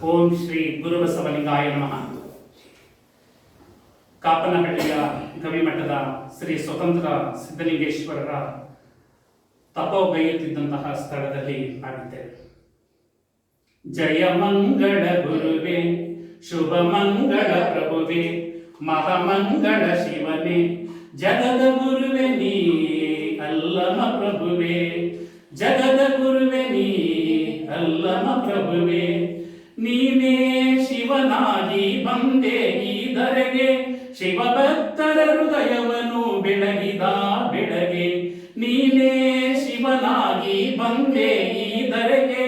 ಓಂ ಶ್ರೀ ಗುರುಬಸವಲಿಂಗಾಯ ನಮಃ. ಕಾಪನಹಳ್ಳಿಯ ಗವಿಮಠದ ಶ್ರೀ ಸ್ವತಂತ್ರ ಸಿದ್ಧಲಿಂಗೇಶ್ವರರ ತಪೋಗೈಯುತ್ತಿದ್ದಂತಹ ಸ್ಥಳದಲ್ಲಿ ಆಗಿದ್ದೇವೆ. ಜಯ ಮಂಗಳ ಗುರುವೇ, ಶುಭ ಮಂಗಳ ಪ್ರಭುವೇ, ಮಹಾಮಂಗಳ ಶಿವನೇ, ಜಗದ ಗುರುವೆ ನೀ ಅಲ್ಲಮ ಪ್ರಭುವೇ, ಜಗದ ಗುರುವೆ ನೀ ಅಲ್ಲಮ ಪ್ರಭುವೇ. ನೀನೇ ಶಿವನಾಗಿ ಬಂದೆ ಈ ಧರೆಗೆ, ಶಿವಭಕ್ತರ ಹೃದಯವನ್ನು ಬೆಳಗಿದ ಬೆಳಗ್ಗೆ. ನೀನೇ ಶಿವನಾಗಿ ಬಂದೆ ಈ ಧರೆಗೆ,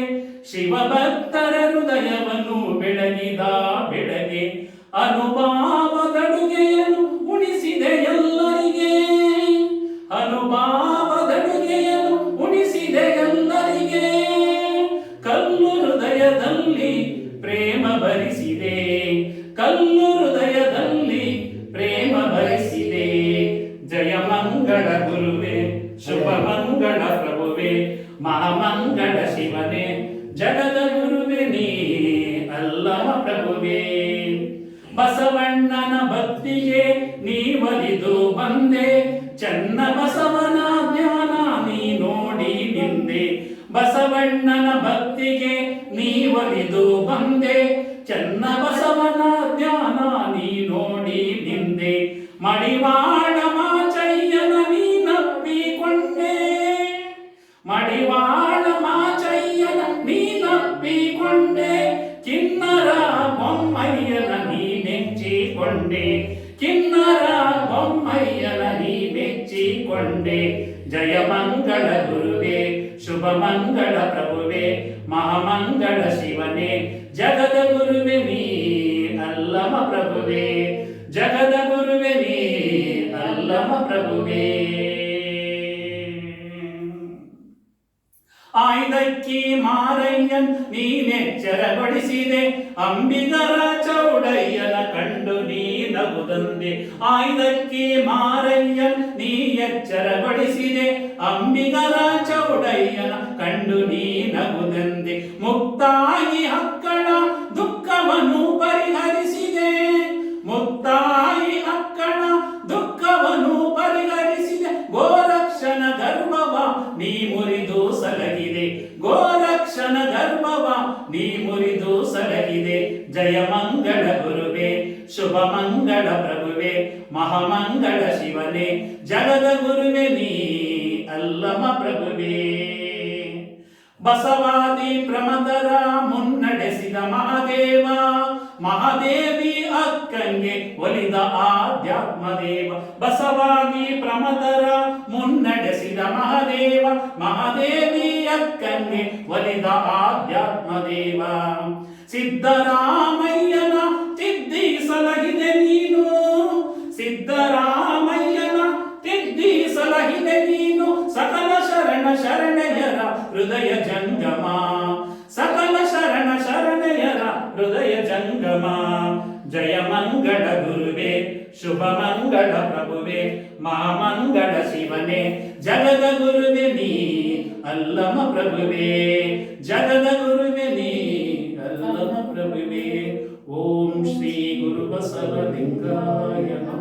ಶಿವಭಕ್ತರ ಹೃದಯವನ್ನು ಬೆಳಗಿದ ಬೆಳಗ್ಗೆ. ಅನುಭಾವದಡುಗೆಯನ್ನು ಉಣಿಸಿದೆ ಎಲ್ಲರಿಗೆ, ಅನುಭಾವದಡುಗೆಯನ್ನು ಉಣಿಸಿದೆ ಎಲ್ಲರಿಗೆ. ಕಲ್ಲು ಹೃದಯದಲ್ಲಿ ಪ್ರೇಮ ಭರಿಸಿದೆ, ಕಲ್ಲು ಹೃದಯದಲ್ಲಿ ಪ್ರೇಮ ಭರಿಸಿದೆ. ಜಯ ಮಂಗಳ ಗುರುವೇ, ಶುಭ ಮಂಗಳ ಪ್ರಭುವೇ, ಮಹಾಮಂಗಳ ಶಿವನೇ, ಜಗದ ಗುರುವೆ ನೀ ಅಲ್ಲಮ ಪ್ರಭುವೇ. ಬಸವಣ್ಣನ ಭಕ್ತಿಗೆ ನೀ ಒಲಿದು ಬಂದೆ, ಚನ್ನ ಬಸವನ ಜ್ಞಾನ ನೀ ನೋಡಿ ನಿಂದೆ. ಬಸವಣ್ಣನ ಭಕ್ತಿಗೆ ನೀ ಒಲಿದು ಬಂದೆ, ಚನ್ನ ಬಸವನ ಜ್ಞಾನ ನೀ ನೋಡಿ ನಿಂದೆ. ಮಡಿವಾಳ ಮಾಚಯ್ಯನ ನೀ ನಪ್ಪಿಕೊಂಡೆ, ಮಡಿವಾಳ ಮಾಚಯ್ಯನ ನೀ ನಪ್ಪಿಕೊಂಡೆ. ಕಿನ್ನರ ಬೊಮ್ಮಯ್ಯನ ನೀ ಮೆಚ್ಚಿಕೊಂಡೆ, ಕಿನ್ನರ ಬೊಮ್ಮಯ್ಯನ ನೀ ಮೆಚ್ಚಿಕೊಂಡೆ. ಜಯ ಮಂಗಳ ಗುರುವೇ, ಶುಭ ಮಂಗಳ ಪ್ರಭುವೇ, ಮಹಾಮಂಗಳ ಶಿವನೇ, ಜಗದ ಗುರುವೆ ನೀ ಅಲ್ಲಮ ಪ್ರಭುವೇ, ಜಗದ ಗುರುವೆ ನೀ ಅಲ್ಲಮ ಪ್ರಭುವೇ. ಆಯ್ದಕ್ಕಿ ಮಾರಯ್ಯನ್ ನೀನೆಚ್ಚರಗೊಳಿಸಿದೆ, ಅಂಬಿಗರ ಚೌಡಯ್ಯನ ಕಂಡು ನೀ ನಗುದಂದೆ. ಆಯ್ದಕ್ಕಿ ಮಾರಯ್ಯನ್ ನೀ ಎಚ್ಚರಗೊಳಿಸಿದೆ, ಅಂಬಿಗರ ಚೌಡಯ್ಯನ ಕಂಡು ನೀ ನಗುದಂದೆ. ಮುಕ್ತಾಯಿ ಹಕ್ಕಳ ದುಃಖವನ್ನು ಪರಿಹರಿಸಿದೆ, ಮುಕ್ತಾಯಿ ಹಕ್ಕಳ ದುಃಖವನ್ನು ಪರಿಹರಿಸಿದೆ. ಗೋರಕ್ಷನ ಗರ್ಭವ ನೀ ಮುರಿದು ಸಲಗಿದೆ, ಗೋರಕ್ಷನ ಗರ್ಭವ ನೀ ಮುರಿದು ಸಲಗಿದೆ. ಜಯ ಮಂಗಳ ಗುರುವೇ, ಶುಭ ಮಂಗಳ ಪ್ರಭುವೇ, ಮಹಾಮಂಗಳ ಶಿವನೇ, ಜಗದ ಗುರುವೆ ನೀ ಅಲ್ಲಮ ಪ್ರಭುವೇ. ಬಸವಾದಿ ಪ್ರಮದರ ಮುನ್ನಡೆಸಿದ ಮಹಾದೇವ, ಮಹಾದೇವಿ ಅಕ್ಕಂಗೆ ಒಲಿದ ಆಧ್ಯಾತ್ಮ ದೇವ. ಬಸವಾದಿ ಪ್ರಮದರ ಮುನ್ನಡೆಸಿದ ಮಹಾದೇವ, ಮಹಾದೇವಿ ಅಕ್ಕಂಗೆ ಒಲಿದ ಆಧ್ಯಾತ್ಮ ದೇವ. ಸಿದ್ದರಾಮಯ್ಯನ ತಿದ್ದಿ ಸಲಹಿದೆ ನೀನು, ಸಿದ್ದರಾಮಯ್ಯನ ತಿದ್ದಿ ಸಲಹಿದೆ ನೀನು. ಸಕಲ ಶರಣ ಶರಣೆಯರ ಹೃದಯ ಜಂಗಮ, ಸಕಲ ಶರಣ ಶರಣೆಯರ ಹೃದಯ ಜಂಗಮ. ಜಯ ಮಂಗಳ ಗುರುವೇ, ಶುಭ ಮಂಗಳ ಪ್ರಭುವೇ, ಮಹಾಮಂಗಳ ಶಿವನೇ, ಜಗದ ಗುರುವೆ ನೀ ಅಲ್ಲಮ ಪ್ರಭುವೇ, ಜಗದ ಗುರುವೆ ನೀ ಅಲ್ಲಮ ಪ್ರಭುವೇ. ಓಂ ಶ್ರೀ ಗುರು ಬಸವಲಿಂಗಾಯ ನಮಃ.